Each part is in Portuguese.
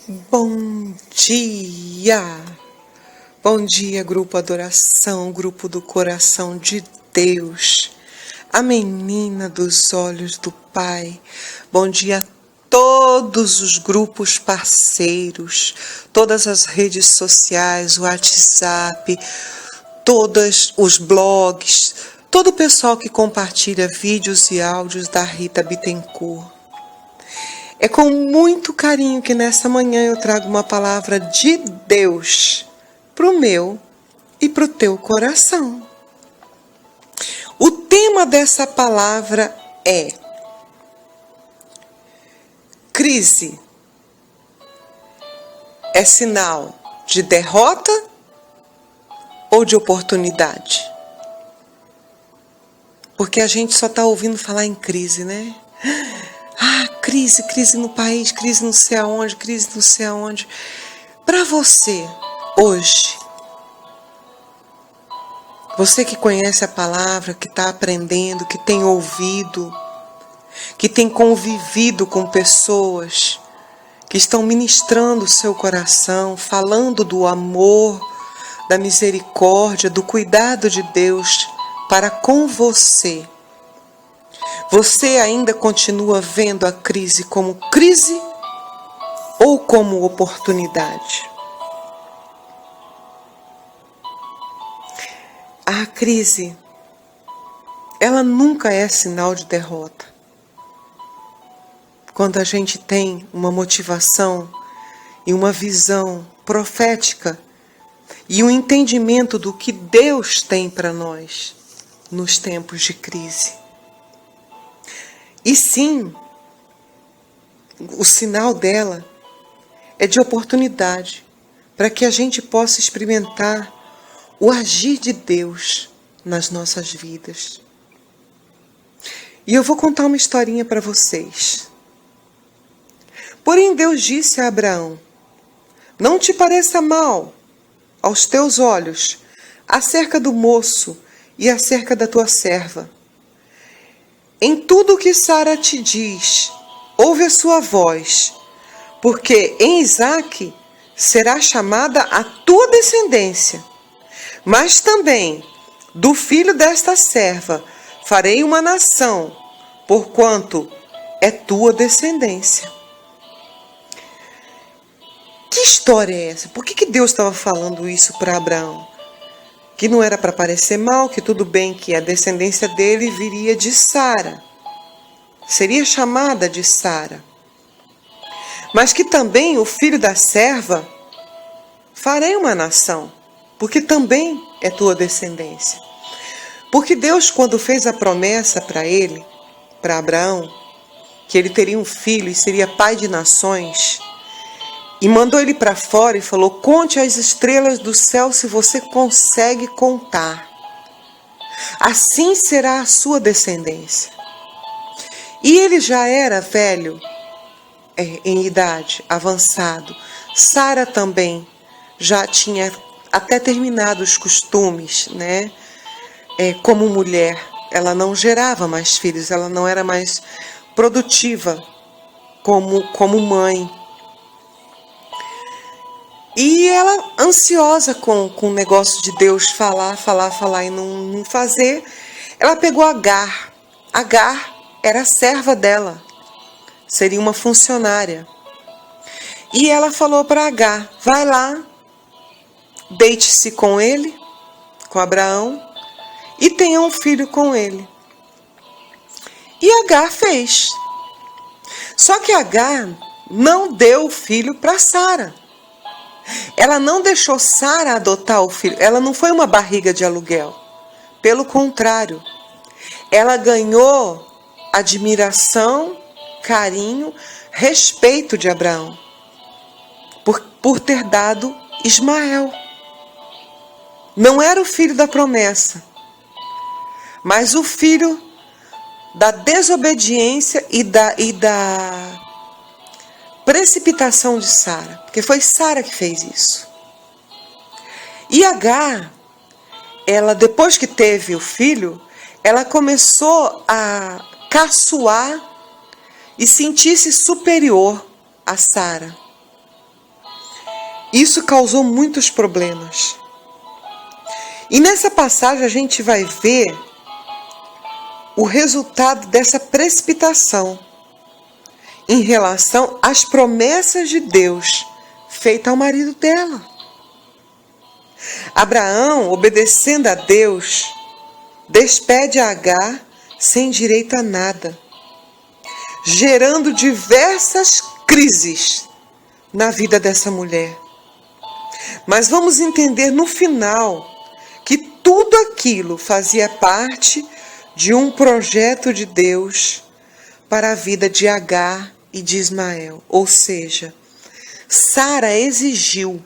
Bom dia! Bom dia, grupo Adoração, grupo do coração de Deus, a menina dos olhos do Pai. Bom dia a todos os grupos parceiros, todas as redes sociais, o WhatsApp, todos os blogs, todo o pessoal que compartilha vídeos e áudios da Rita Bittencourt. É com muito carinho que nessa manhã eu trago uma palavra de Deus para o meu e para o teu coração. O tema dessa palavra é crise. É sinal de derrota ou de oportunidade? Porque a gente só está ouvindo falar em crise, né? Crise no país, crise não sei aonde, crise não sei aonde. Para você, hoje, você que conhece a palavra, que está aprendendo, que tem ouvido, que tem convivido com pessoas que estão ministrando o seu coração, falando do amor, da misericórdia, do cuidado de Deus para com você. Você ainda continua vendo a crise como crise ou como oportunidade? A crise, ela nunca é sinal de derrota. Quando a gente tem uma motivação e uma visão profética e um entendimento do que Deus tem para nós nos tempos de crise. E sim, o sinal dela é de oportunidade para que a gente possa experimentar o agir de Deus nas nossas vidas. E eu vou contar uma historinha para vocês. Porém, Deus disse a Abraão: não te pareça mal aos teus olhos acerca do moço e acerca da tua serva. Em tudo o que Sara te diz, ouve a sua voz, porque em Isaque será chamada a tua descendência. Mas também do filho desta serva farei uma nação, porquanto é tua descendência. Que história é essa? Por que Deus estava falando isso para Abraão? Que não era para parecer mal, que tudo bem que a descendência dele viria de Sara. Seria chamada de Sara. Mas que também o filho da serva farei uma nação, porque também é tua descendência. Porque Deus, quando fez a promessa para ele, para Abraão, que ele teria um filho e seria pai de nações, e mandou ele para fora e falou: conte as estrelas do céu se você consegue contar. Assim será a sua descendência. E ele já era velho, em idade, avançado. Sara também já tinha até terminado os costumes, né? Como mulher, ela não gerava mais filhos, ela não era mais produtiva como mãe. E ela, ansiosa com o negócio de Deus falar e não fazer, ela pegou Agar. Agar era a serva dela, seria uma funcionária. E ela falou para Agar: vai lá, deite-se com ele, com Abraão, e tenha um filho com ele. E Agar fez. Só que Agar não deu o filho para Sara. Ela não deixou Sara adotar o filho. Ela não foi uma barriga de aluguel. Pelo contrário, ela ganhou admiração, carinho, respeito de Abraão por ter dado Ismael. Não era o filho da promessa, mas o filho da desobediência e da precipitação de Sara, porque foi Sara que fez isso. E Agar, ela, depois que teve o filho, ela começou a caçoar e sentir-se superior a Sara. Isso causou muitos problemas. E nessa passagem a gente vai ver o resultado dessa precipitação em relação às promessas de Deus feitas ao marido dela. Abraão, obedecendo a Deus, despede a Agar sem direito a nada, gerando diversas crises na vida dessa mulher. Mas vamos entender no final que tudo aquilo fazia parte de um projeto de Deus para a vida de Agar e de Ismael. Ou seja, Sara exigiu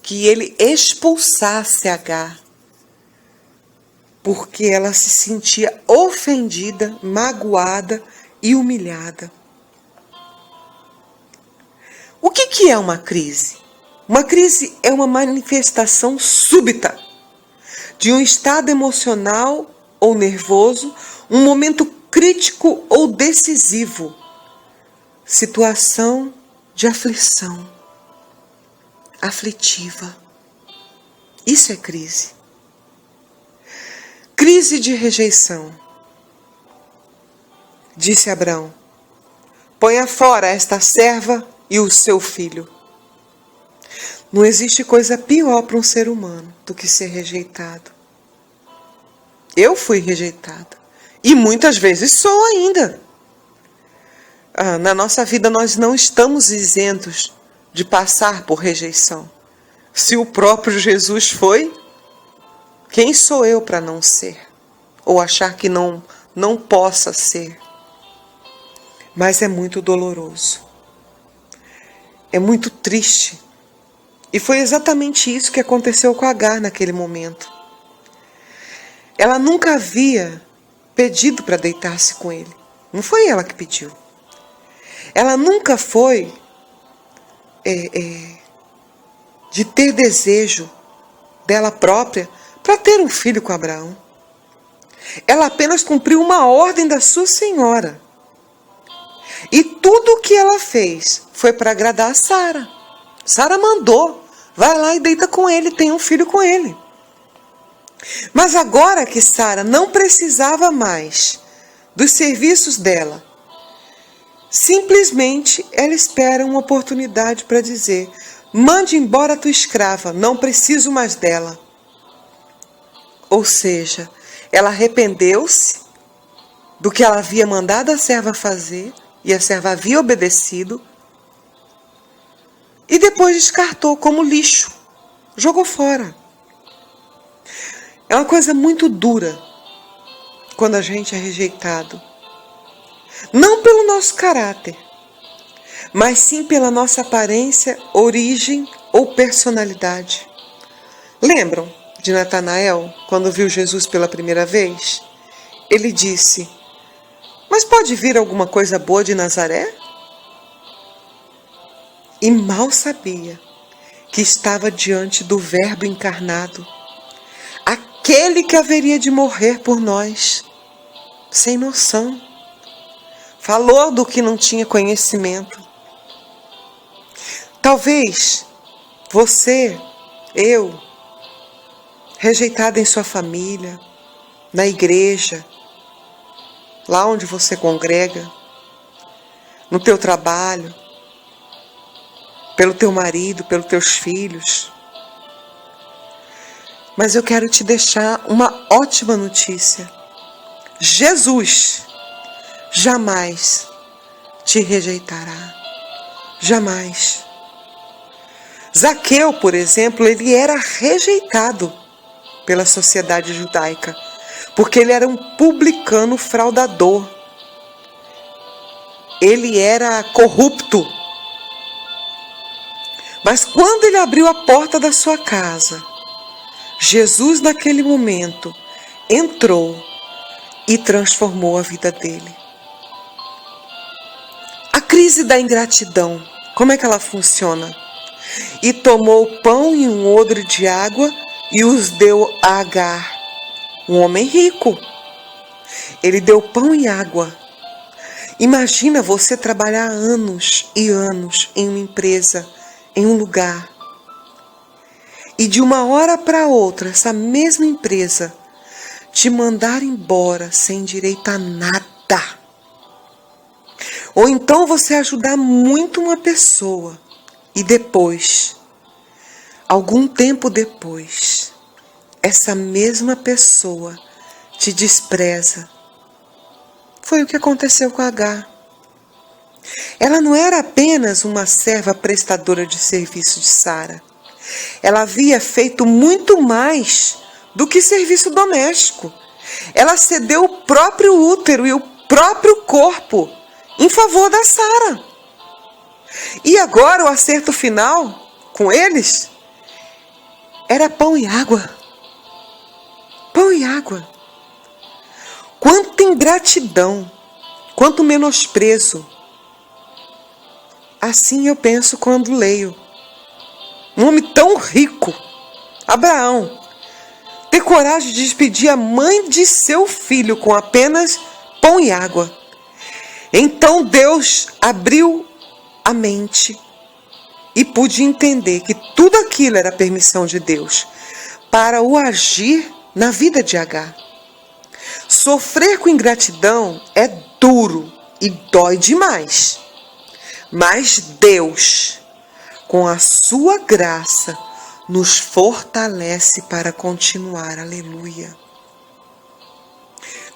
que ele expulsasse Agar, porque ela se sentia ofendida, magoada e humilhada. O que é uma crise? Uma crise é uma manifestação súbita de um estado emocional ou nervoso, um momento crítico ou decisivo, situação de aflição, aflitiva. Isso é crise. Crise de rejeição. Disse Abrão: ponha fora esta serva e o seu filho. Não existe coisa pior para um ser humano do que ser rejeitado. Eu fui rejeitada. E muitas vezes sou ainda. Na nossa vida nós não estamos isentos de passar por rejeição. Se o próprio Jesus foi, quem sou eu para não ser? Ou achar que não possa ser? Mas é muito doloroso. É muito triste. E foi exatamente isso que aconteceu com Agar naquele momento. Ela nunca havia pedido para deitar-se com ele. Não foi ela que pediu. Ela nunca foi de ter desejo dela própria para ter um filho com Abraão. Ela apenas cumpriu uma ordem da sua senhora. E tudo o que ela fez foi para agradar a Sara. Sara mandou: vai lá e deita com ele, tem um filho com ele. Mas agora que Sara não precisava mais dos serviços dela, simplesmente ela espera uma oportunidade para dizer: mande embora a tua escrava, não preciso mais dela. Ou seja, ela arrependeu-se do que ela havia mandado a serva fazer, e a serva havia obedecido, e depois descartou como lixo, jogou fora. É uma coisa muito dura quando a gente é rejeitado. Não pelo nosso caráter, mas sim pela nossa aparência, origem ou personalidade. Lembram de Natanael, quando viu Jesus pela primeira vez? Ele disse: mas pode vir alguma coisa boa de Nazaré? E mal sabia que estava diante do Verbo encarnado, aquele que haveria de morrer por nós, sem noção. Falou do que não tinha conhecimento. Talvez você, eu, rejeitado em sua família, na igreja, lá onde você congrega, no teu trabalho, pelo teu marido, pelos teus filhos. Mas eu quero te deixar uma ótima notícia. Jesus jamais te rejeitará. Jamais. Zaqueu, por exemplo, ele era rejeitado pela sociedade judaica, porque ele era um publicano fraudador. Ele era corrupto. Mas quando ele abriu a porta da sua casa, Jesus, naquele momento, entrou e transformou a vida dele. A crise da ingratidão, como é que ela funciona? E tomou o pão e um odre de água e os deu a Agar, um homem rico. Ele deu pão e água. Imagina você trabalhar anos e anos em uma empresa, em um lugar, e de uma hora para outra essa mesma empresa te mandar embora sem direito a nada. Ou então você ajudar muito uma pessoa e depois, algum tempo depois, essa mesma pessoa te despreza. Foi o que aconteceu com Agar. Ela não era apenas uma serva prestadora de serviço de Sara. Ela havia feito muito mais do que serviço doméstico. Ela cedeu o próprio útero e o próprio corpo em favor da Sara. E agora o acerto final com eles era pão e água. Pão e água. Quanta ingratidão, quanto menosprezo. Assim eu penso quando leio. Um homem tão rico, Abraão, ter coragem de despedir a mãe de seu filho com apenas pão e água. Então Deus abriu a mente e pude entender que tudo aquilo era permissão de Deus para o agir na vida de Agar. Sofrer com ingratidão é duro e dói demais. Mas Deus, com a sua graça, nos fortalece para continuar. Aleluia.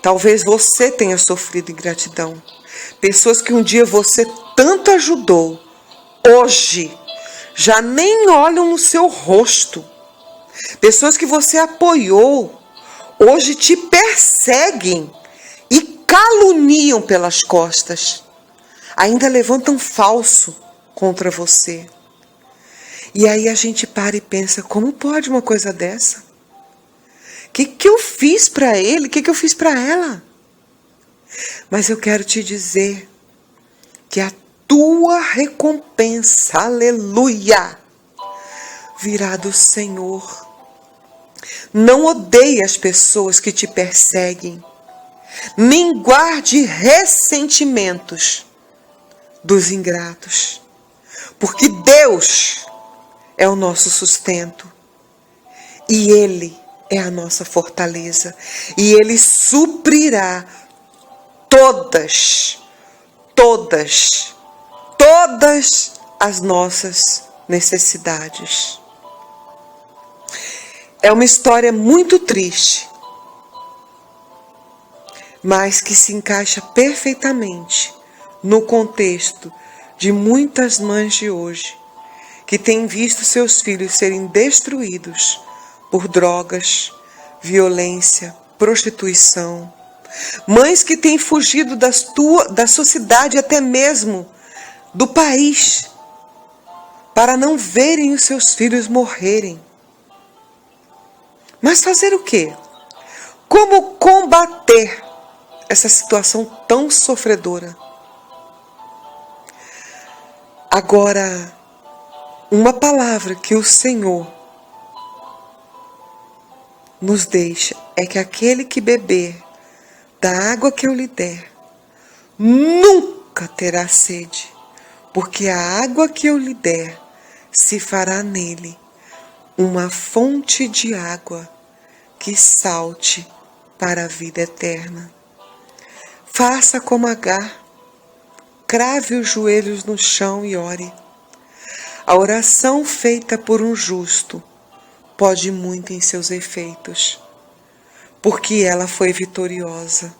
Talvez você tenha sofrido ingratidão. Pessoas que um dia você tanto ajudou, hoje já nem olham no seu rosto. Pessoas que você apoiou, hoje te perseguem e caluniam pelas costas. Ainda levantam falso contra você. E aí a gente para e pensa, como pode uma coisa dessa? O que eu fiz para ele? O que eu fiz para ela? Mas eu quero te dizer que a tua recompensa, aleluia, virá do Senhor. Não odeie as pessoas que te perseguem, nem guarde ressentimentos dos ingratos, porque Deus é o nosso sustento e Ele é a nossa fortaleza e Ele suprirá todas as nossas necessidades. É uma história muito triste, mas que se encaixa perfeitamente no contexto de muitas mães de hoje, que têm visto seus filhos serem destruídos por drogas, violência, prostituição. Mães que têm fugido da sociedade, até mesmo do país, para não verem os seus filhos morrerem. Mas fazer o quê? Como combater essa situação tão sofredora? Agora, uma palavra que o Senhor nos deixa é que aquele que beber da água que eu lhe der, nunca terá sede, porque a água que eu lhe der se fará nele uma fonte de água que salte para a vida eterna. Faça como Agar, crave os joelhos no chão e ore. A oração feita por um justo pode muito em seus efeitos, porque ela foi vitoriosa.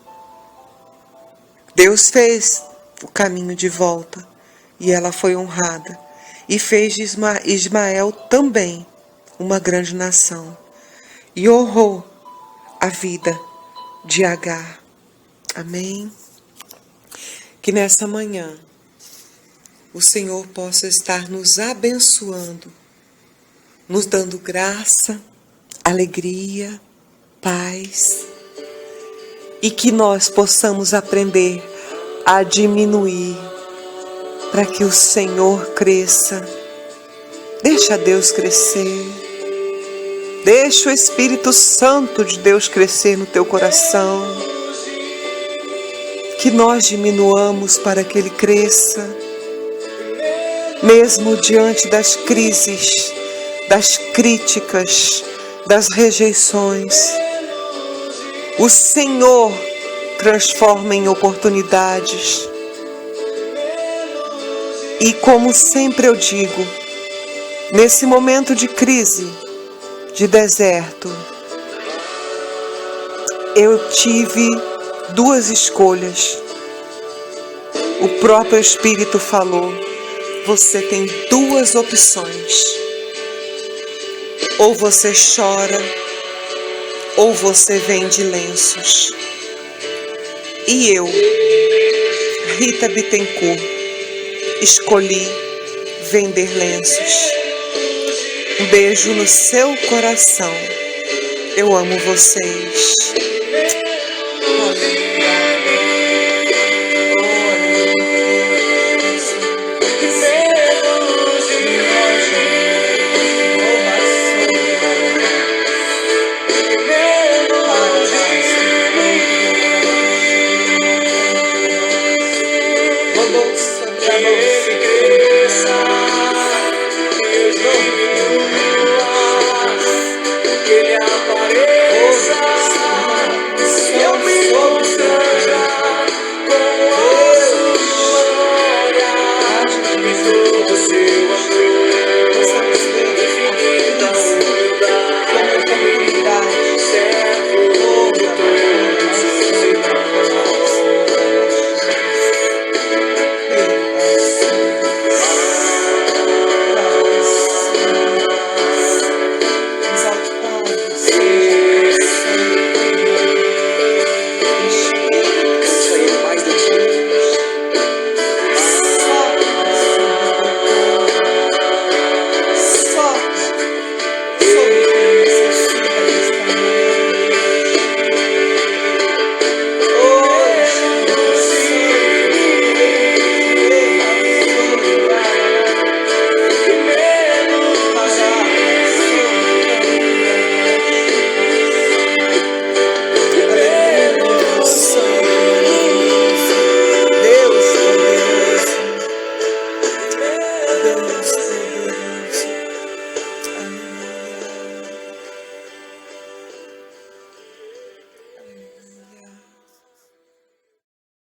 Deus fez o caminho de volta e ela foi honrada, e fez de Ismael também uma grande nação, e honrou a vida de Agar. Amém? Que nessa manhã o Senhor possa estar nos abençoando, nos dando graça, alegria, paz, e que nós possamos aprender a diminuir para que o Senhor cresça. Deixa Deus crescer. Deixa o Espírito Santo de Deus crescer no teu coração. Que nós diminuamos para que Ele cresça. Mesmo diante das crises, das críticas, das rejeições. O Senhor transforma em oportunidades. E como sempre eu digo, nesse momento de crise, de deserto, eu tive duas escolhas. O próprio Espírito falou: você tem duas opções. Ou você chora, ou você vende lenços. E eu, Rita Bittencourt, escolhi vender lenços. Um beijo no seu coração. Eu amo vocês. Vamos